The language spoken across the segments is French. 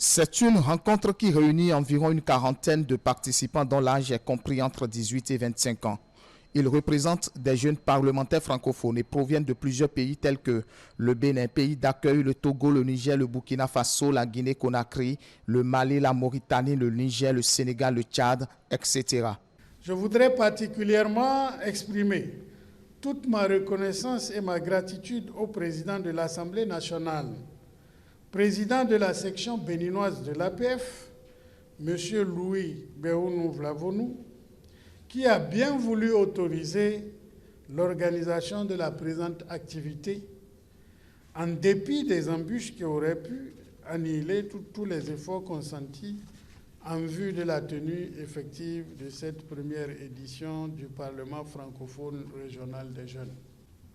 C'est une rencontre qui réunit environ une quarantaine de participants dont l'âge est compris entre 18 et 25 ans. Ils représentent des jeunes parlementaires francophones et proviennent de plusieurs pays tels que le Bénin, pays d'accueil, le Togo, le Niger, le Burkina Faso, la Guinée-Conakry, le Mali, la Mauritanie, le Niger, le Sénégal, le Tchad, etc. Je voudrais particulièrement exprimer toute ma reconnaissance et ma gratitude au président de l'Assemblée nationale, président de la section béninoise de l'APF, M. Louis Béhounou Vlavonou, qui a bien voulu autoriser l'organisation de la présente activité, en dépit des embûches qui auraient pu annihiler tous les efforts consentis en vue de la tenue effective de cette première édition du Parlement francophone régional des jeunes.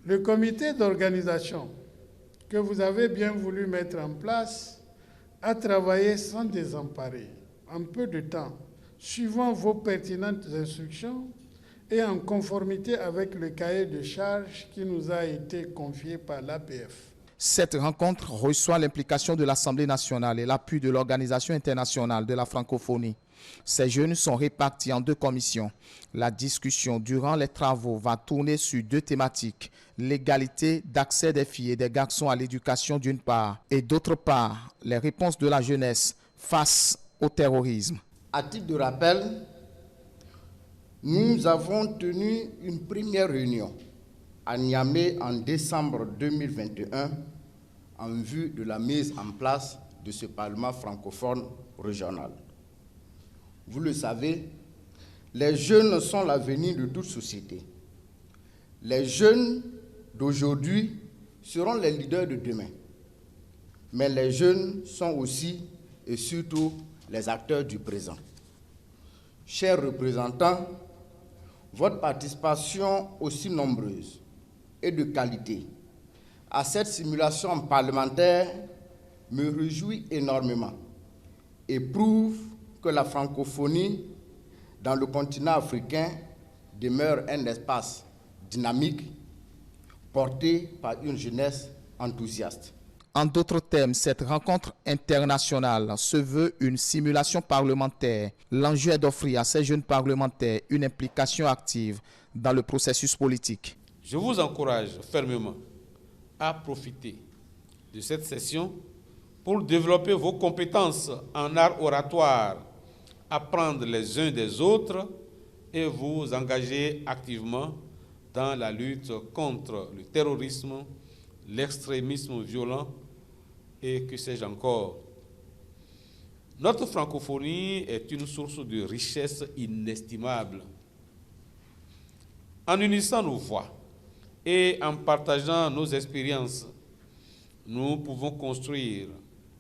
Le comité d'organisation que vous avez bien voulu mettre en place a travaillé sans désemparer, en peu de temps, suivant vos pertinentes instructions et en conformité avec le cahier de charges qui nous a été confié par l'APF. Cette rencontre reçoit l'implication de l'Assemblée nationale et l'appui de l'Organisation internationale de la francophonie. Ces jeunes sont répartis en deux commissions. La discussion durant les travaux va tourner sur deux thématiques: l'égalité d'accès des filles et des garçons à l'éducation d'une part, et d'autre part, les réponses de la jeunesse face au terrorisme. À titre de rappel, nous avons tenu une première réunion à Niamey en décembre 2021 en vue de la mise en place de ce Parlement francophone régional. Vous le savez, les jeunes sont l'avenir de toute société. Les jeunes d'aujourd'hui seront les leaders de demain. Mais les jeunes sont aussi et surtout les acteurs du présent. Chers représentants, votre participation aussi nombreuse et de qualité à cette simulation parlementaire me réjouit énormément et prouve que la francophonie dans le continent africain demeure un espace dynamique porté par une jeunesse enthousiaste. En d'autres termes, cette rencontre internationale se veut une simulation parlementaire. L'enjeu est d'offrir à ces jeunes parlementaires une implication active dans le processus politique. Je vous encourage fermement à profiter de cette session pour développer vos compétences en art oratoire, apprendre les uns des autres et vous engager activement dans la lutte contre le terrorisme, l'extrémisme violent et que sais-je encore. Notre francophonie est une source de richesse inestimable. En unissant nos voix et en partageant nos expériences, nous pouvons construire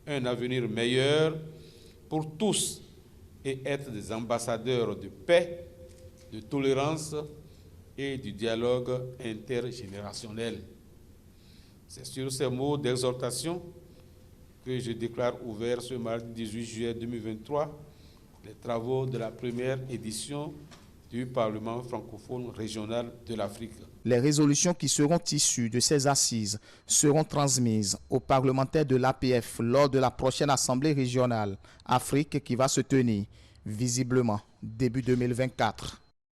un avenir meilleur pour tous et être des ambassadeurs de paix, de tolérance et du dialogue intergénérationnel. C'est sur ces mots d'exhortation que je déclare ouvert ce mardi 18 juillet 2023 les travaux de la première édition du Parlement francophone régional de l'Afrique. Les résolutions qui seront issues de ces assises seront transmises aux parlementaires de l'APF lors de la prochaine Assemblée régionale Afrique qui va se tenir visiblement début 2024.